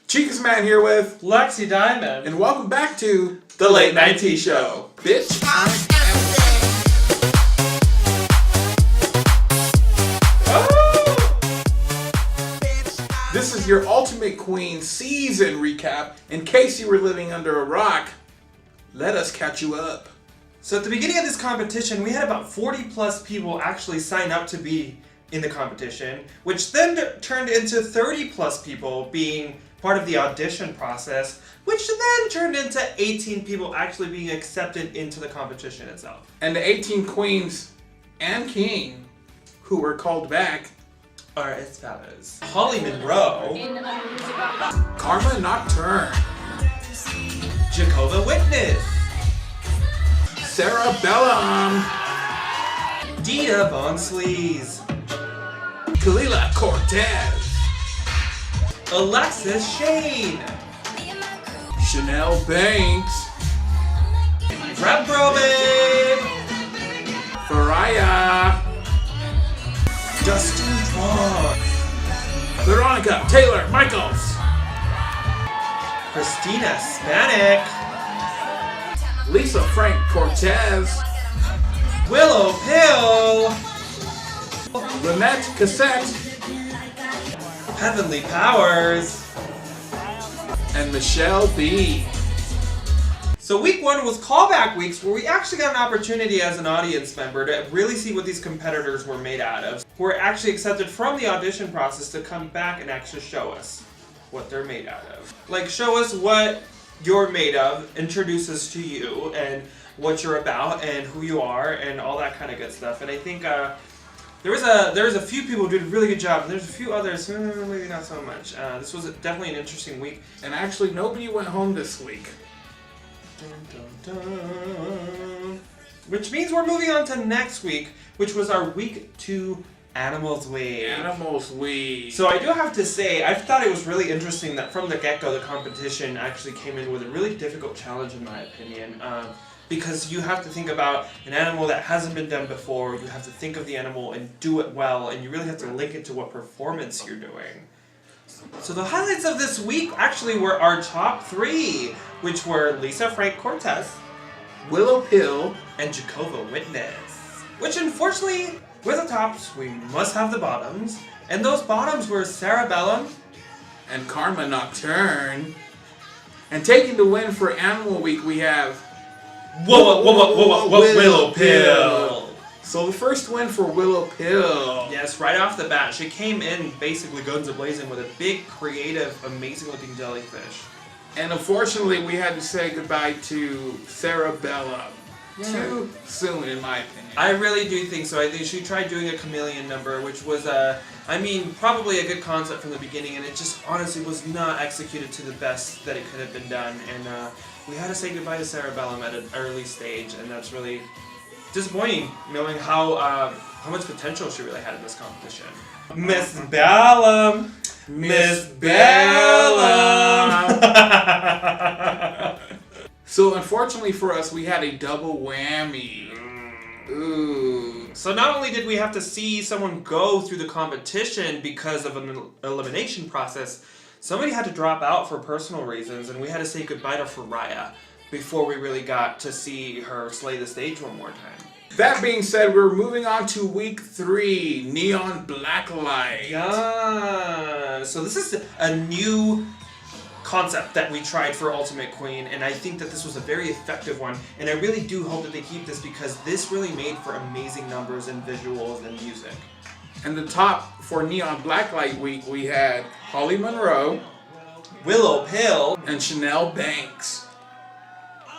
Chicas Man here with Lexi Diamond. and welcome back to The Late Night Tea Show. Bitch. This is your Ultimate Queen season recap. In case you were living under a rock, let us catch you up. So at the beginning of this competition, we had about 40 plus people actually sign up to be in the competition, which then turned into 30 plus people being part of the audition process, which then turned into 18 people actually being accepted into the competition itself. And the 18 queens and king who were called back are as follows: Holly Monroe, Karma Nocturne, Jehovah's Witness, Sarah Bellum, Dita Von Sleaze, Kalila Cortez, Alexis Shane, Chanel Banks, Rap Babe, Faraya, Dustin Twan, Veronica Taylor Michaels, Christina Spanik, Lisa Frank Cortez, Willow Pill, Lynette Cassette, Heavenly Powers. and Michelle B. So week one was callback weeks where we actually got an opportunity as an audience member to really see what these competitors were made out of. Who were actually accepted from the audition process to come back and actually show us what they're made out of. Like, show us what you're made of, introduce us to you and what you're about and who you are and all that kind of good stuff. And I think there was a few people who did a really good job, and there's a few others maybe not so much. This was definitely an interesting week. And actually, nobody went home this week. Dun, dun, dun. Which means we're moving on to next week, which was our week 2 Animals Week. Animals Week. So I do have to say, I thought it was really interesting that from the get-go, the competition actually came in with a really difficult challenge, in my opinion. Because you have to think about an animal that hasn't been done before, you have to think of the animal and do it well, and you really have to link it to what performance you're doing. So the highlights of this week actually were our top 3, which were Lisa Frank Cortez, Willow Pill, and Jehovah's Witness. Which unfortunately, with the tops, we must have the bottoms. And those bottoms were Sarah Bellum, and Karma Nocturne. And taking the win for Animal Week, we have Willow Pill. So the first win for Willow Pill. Yes, right off the bat, she came in basically guns a-blazing with a big, creative, amazing-looking jellyfish. And unfortunately, we had to say goodbye to Sarah Bellum. Yeah. Too soon, in my opinion. I really do think so. I think she tried doing a chameleon number, which was, probably a good concept from the beginning, and it just honestly was not executed to the best that it could have been done. And we had to say goodbye to Sarah Bellum at an early stage, and that's really disappointing, knowing how much potential she really had in this competition. Miss Bellum! Miss Bellum! So unfortunately for us, we had a double whammy. Ooh. So not only did we have to see someone go through the competition because of an elimination process, somebody had to drop out for personal reasons, and we had to say goodbye to Faraya before we really got to see her slay the stage one more time. That being said, we're moving on to week 3, Neon Blacklight. Yeah. So this is a new concept that we tried for Ultimate Queen, and I think that this was a very effective one, and I really do hope that they keep this because this really made for amazing numbers and visuals and music. And the top for Neon Blacklight week, we had Holly Monroe, Willow Pill, and Chanel Banks.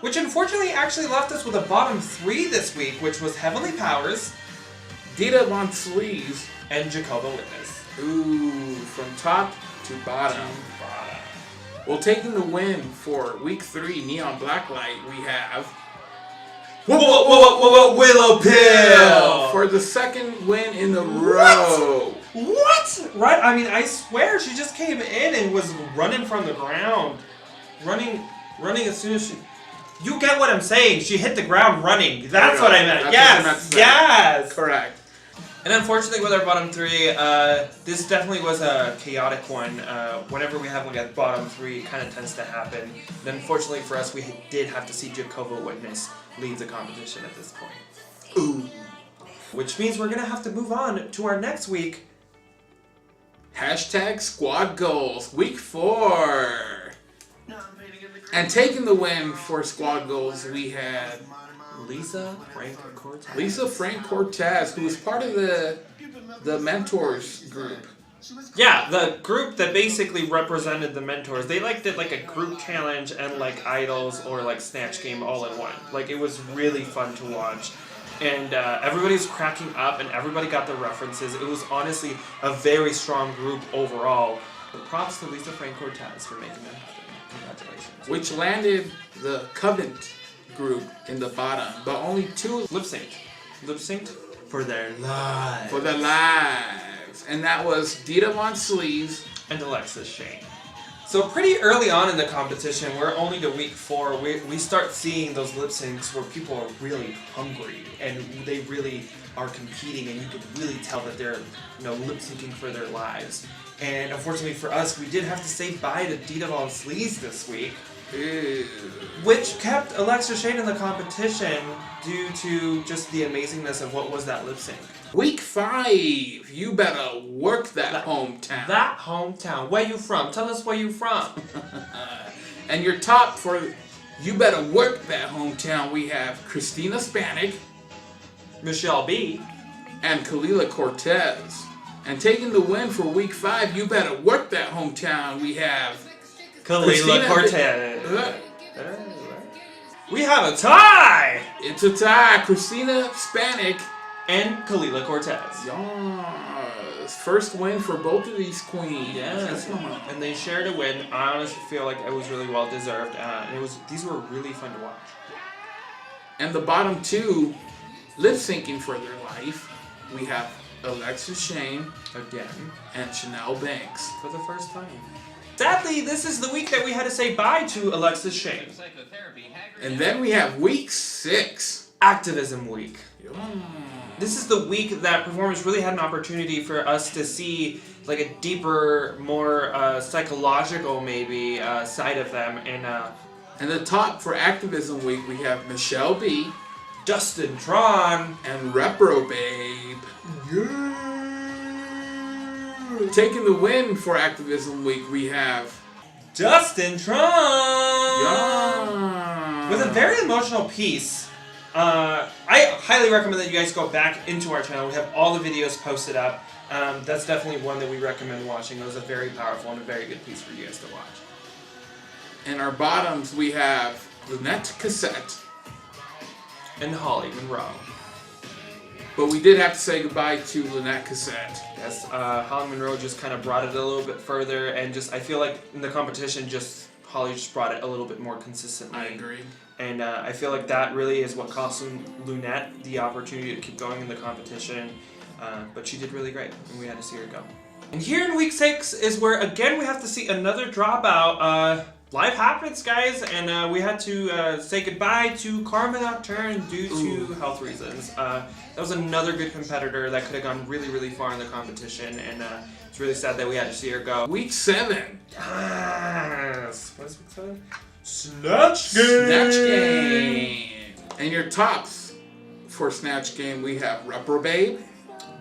which unfortunately actually left us with a bottom 3 this week, which was Heavenly Powers, Dita Von Sleaze, and Jehovah's Witness. ooh, from top to bottom. Well, taking the win for week 3, Neon Blacklight, we have Willow Pill! for the second win in a row. What? Right? I mean, I swear she just came in and was running from the ground. Running as soon as she... You get what I'm saying. She hit the ground running. That's what I meant. That's what I meant to say. Yes! Correct. And unfortunately with our bottom three, this definitely was a chaotic one. Whenever we have like a bottom three, it kind of tends to happen. And unfortunately for us, we did have to see Jacobo Witness lead the competition at this point. Ooh. Which means we're going to have to move on to our next week. Hashtag squad goals, week 4. And taking the win for squad goals, we had Lisa Frank Cortez. Lisa Frank Cortez, who was part of the mentors group. Yeah, the group that basically represented the mentors. They like did like a group challenge and like idols or like Snatch Game all in one. Like it was really fun to watch. And everybody was cracking up and everybody got the references. It was honestly a very strong group overall. But props to Lisa Frank Cortez for making that happen. Congratulations. Which landed the Covenant group in the bottom, but only 2 lip-synced for their lives. for the lives. And that was Dita Von Sleeves And Alexis Shane. So pretty early on in the competition, we're only to week 4, we start seeing those lip syncs where people are really hungry and they really are competing, and you can really tell that they're lip syncing for their lives. And unfortunately for us, we did have to say bye to Dita Von Sleaze this week, which kept Alexa Shane in the competition due to just the amazingness of what was that lip sync. Week 5, you better work that hometown. That hometown. Where you from? Tell us where you from. And your top for you better work that hometown, we have Christina Spanik, Michelle B. and Kalila Cortez. And taking the win for week 5, you better work that hometown, we have Kalila Cortez. We have a tie! It's a tie. Christina Spanik And Kalila Cortez. Yes. First win for both of these queens. Yes. And they shared a win. I honestly feel like it was really well deserved. And these were really fun to watch. And the bottom 2, lip syncing for their life, we have Alexis Shane Again. and Chanel Banks. For the first time. Sadly, this is the week that we had to say bye to Alexis Shane. And then we have week 6. Activism week. This is the week that performers really had an opportunity for us to see like a deeper, more psychological maybe side of them. And the top for Activism week, we have Michelle B. Dustin Tron. and Reprobabe. Taking the win for Activism week, we have Dustin Tron. With a very emotional piece. I highly recommend that you guys go back into our channel. We have all the videos posted up. That's definitely one that we recommend watching. It was a very powerful and a very good piece for you guys to watch. In our bottoms, we have Lynette Cassette. And Holly Monroe. But we did have to say goodbye to Lynette Cassette. Yes, Holly Monroe just kind of brought it a little bit further, and just I feel like in the competition, Holly just brought it a little bit more consistently. I agree. And I feel like that really is what cost Lynette the opportunity to keep going in the competition. But she did really great, and we had to see her go. And here in week 6 is where, again, we have to see another dropout. Life happens, guys, and we had to say goodbye to Karma Nocturne due to health reasons. That was another good competitor that could have gone really, really far in the competition, and it's really sad that we had to see her go. Week 7. Yes! What is week 7? Snatch Game! Snatch Game. And your tops for Snatch Game, we have Reprobabe,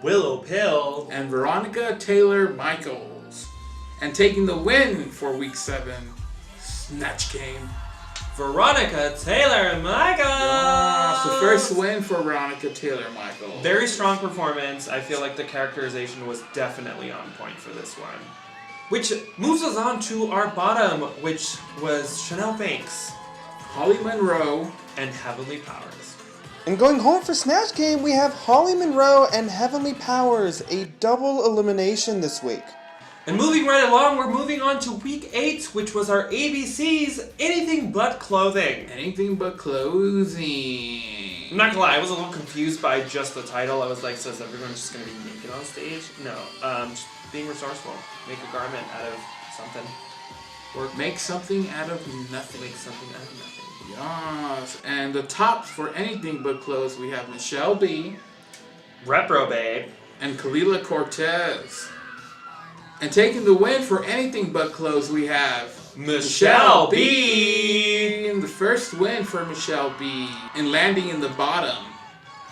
Willow Pill, and Veronica Taylor Michaels. And taking the win for week 7, Snatch Game, Veronica Taylor Michaels! So first win for Veronica Taylor Michaels. Very strong performance. I feel like the characterization was definitely on point for this one. Which moves us on to our bottom, which was Chanel Banks, Holly Monroe, and Heavenly Powers. And going home for Snatch Game, we have Holly Monroe and Heavenly Powers, a double elimination this week. And moving right along, we're moving on to week 8, which was our ABC's Anything But Clothing. Anything But Clothing. I'm not gonna lie, I was a little confused by just the title. I was like, so is everyone just gonna be naked on stage? No, just being resourceful. Make a garment out of something. Or make something out of nothing. Make something out of nothing. Yes. And the tops for Anything But Clothes, we have Michelle B. Reprobabe. and Kalila Cortez. And taking the win for anything but clothes, we have Michelle B. And the first win for Michelle B. And landing in the bottom,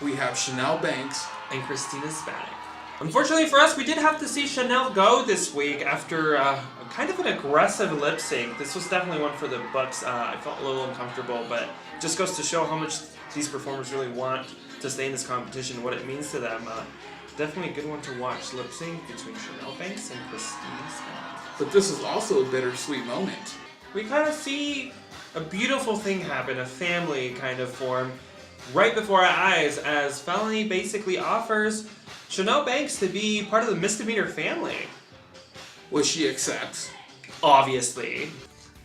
we have Chanel Banks and Christina Spanik. Unfortunately for us, we did have to see Chanel go this week after kind of an aggressive lip sync. This was definitely one for the books. I felt a little uncomfortable, but it just goes to show how much these performers really want to stay in this competition, what it means to them. Definitely a good one to watch. Lip sync between Chanel Banks and Christina Spanik. But this is also a bittersweet moment. We kind of see a beautiful thing happen, a family kind of form, right before our eyes, as Felony basically offers Chanel Banks to be part of the misdemeanor family. Which she accepts. Obviously.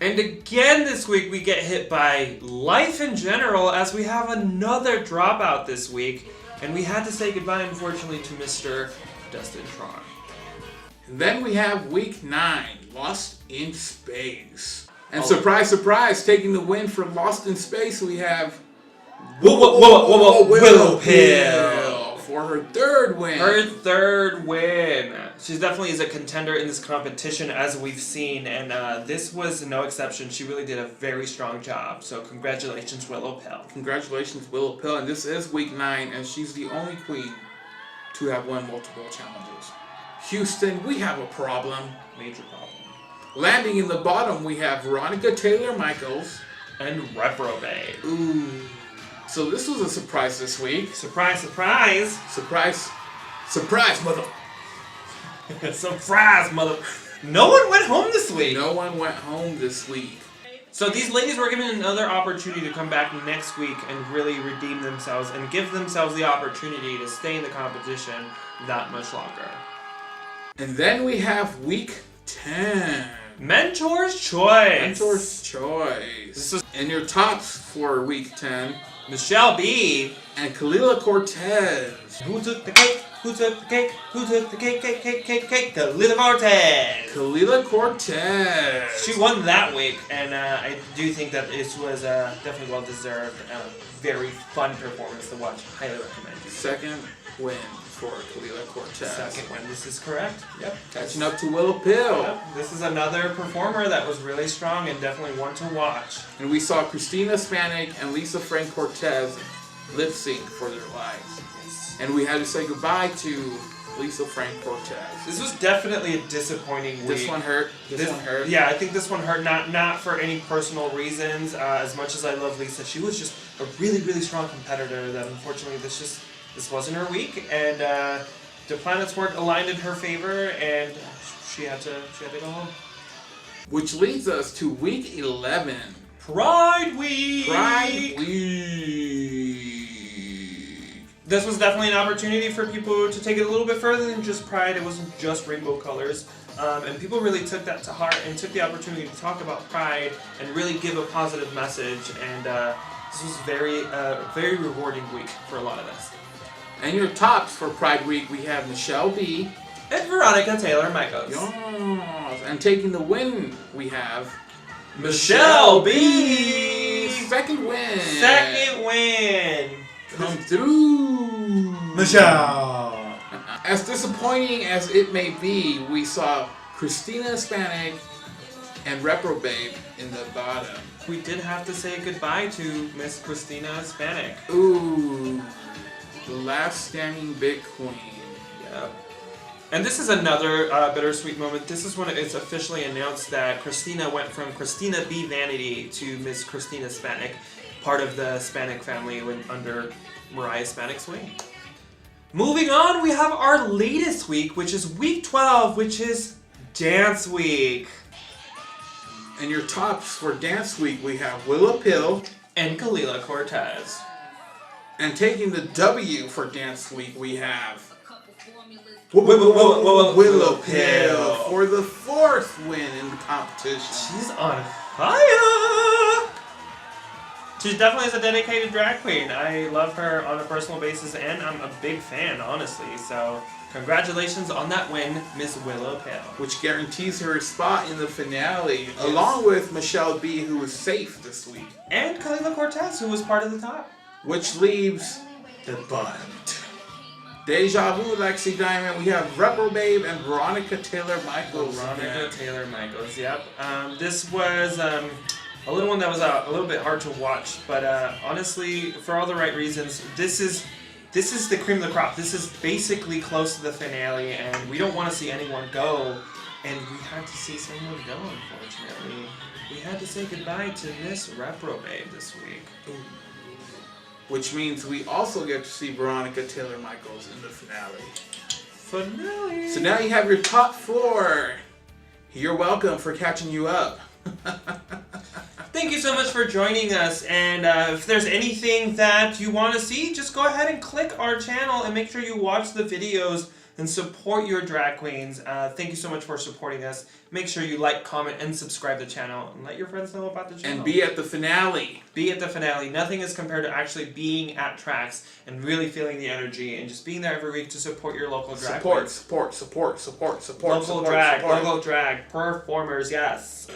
And again this week we get hit by life in general, as we have another dropout this week, and we had to say goodbye, unfortunately, to Mr. Dustin Tron. And then we have week 9, Lost in Space. And surprise, surprise, taking the win for Lost in Space, we have Willow Pill for her third win. Her third win. She definitely is a contender in this competition, as we've seen, and this was no exception. She really did a very strong job. So congratulations, Willow Pill. Congratulations, Willow Pill. And this is week 9, and she's the only queen to have won multiple challenges. Houston, we have a problem. Major problem. Landing in the bottom, we have Veronica Taylor-Michaels and Reprobate. Ooh. So this was a surprise this week. Surprise, surprise. Surprise, mother. Surprise, mother. No one went home this week. No one went home this week. So these ladies were given another opportunity to come back next week and really redeem themselves and give themselves the opportunity to stay in the competition that much longer. And then we have week 10. Mentor's Choice. Mentor's Choice. And your tops for week 10. Michelle B. and Kalila Cortez. Who took the cake? Who took the cake? Who took the cake? Cake. Kalila Cortez. Kalila Cortez. She won that week, and I do think that this was definitely well deserved. Very fun performance to watch. Highly recommend. Second win for Kalila Cortez. Second win. This is correct. Yep. Catching up to Willow Pill. Yep. This is another performer that was really strong and definitely one to watch. And we saw Christina Spanik and Lisa Frank Cortez lip sync for their lives. Yes. And we had to say goodbye to Lisa Frank Cortez. This was definitely a disappointing week. This one hurt. This one hurt. Yeah, I think this one hurt. Not for any personal reasons. As much as I love Lisa, she was just a really, really strong competitor. That unfortunately, this wasn't her week, and the planets weren't aligned in her favor, and she had to go home. Which leads us to week 11. Pride Week. Pride Week. This was definitely an opportunity for people to take it a little bit further than just Pride. It wasn't just rainbow colors. And people really took that to heart and took the opportunity to talk about Pride and really give a positive message. And this was very rewarding week for a lot of us. And your tops for Pride Week, we have Michelle B. and Veronica Taylor-Michaels. Yes. And taking the win, we have Michelle B. Second win. Second win. Come through. Michelle. As disappointing as it may be, we saw Christina Spanik and Reprobate in the bottom. We did have to say goodbye to Miss Christina Spanik. Ooh. The last standing big queen. Yeah. And this is another bittersweet moment. This is when it's officially announced that Christina went from Christina B. Vanity to Miss Christina Spanik, part of the Spanik family under Mariah Spanik's wing. Moving on, we have our latest week, which is week 12, which is Dance Week. And your tops for Dance Week, we have Willow Pill and Kalila Cortez. And taking the W for Dance Week, we have Willow Pill for the fourth win in the competition. She's on fire! She definitely is a dedicated drag queen. I love her on a personal basis, and I'm a big fan, honestly. So, congratulations on that win, Miss Willow Pill. Which guarantees her a spot in the finale, along with Michelle B., who was safe this week. And Kalila Cortez, who was part of the top. Which leaves the bottom. Deja Vu, Lexi Diamond. We have Reprobabe and Veronica Taylor Michaels. Veronica Taylor Michaels, yep. This was a little one that was a little bit hard to watch, but honestly, for all the right reasons, this is the cream of the crop. This is basically close to the finale, and we don't want to see anyone go, and we had to see someone go, unfortunately. We had to say goodbye to Miss Reprobabe this week. Which means we also get to see Veronica Taylor Michaels in the finale. Finale! So now you have your top 4. You're welcome for catching you up. Thank you so much for joining us, and if there's anything that you want to see, just go ahead and click our channel and make sure you watch the videos and support your drag queens. Thank you so much for supporting us. Make sure you like, comment, and subscribe to the channel, and let your friends know about the channel. And be at the finale. Be at the finale. Nothing is compared to actually being at tracks and really feeling the energy and just being there every week to support your local drag queens. Support. Local drag, performers, yes.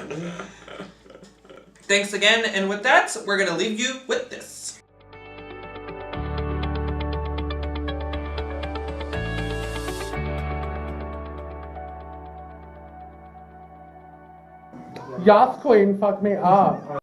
Thanks again, and with that, we're going to leave you with this. Yas Queen fucked me up.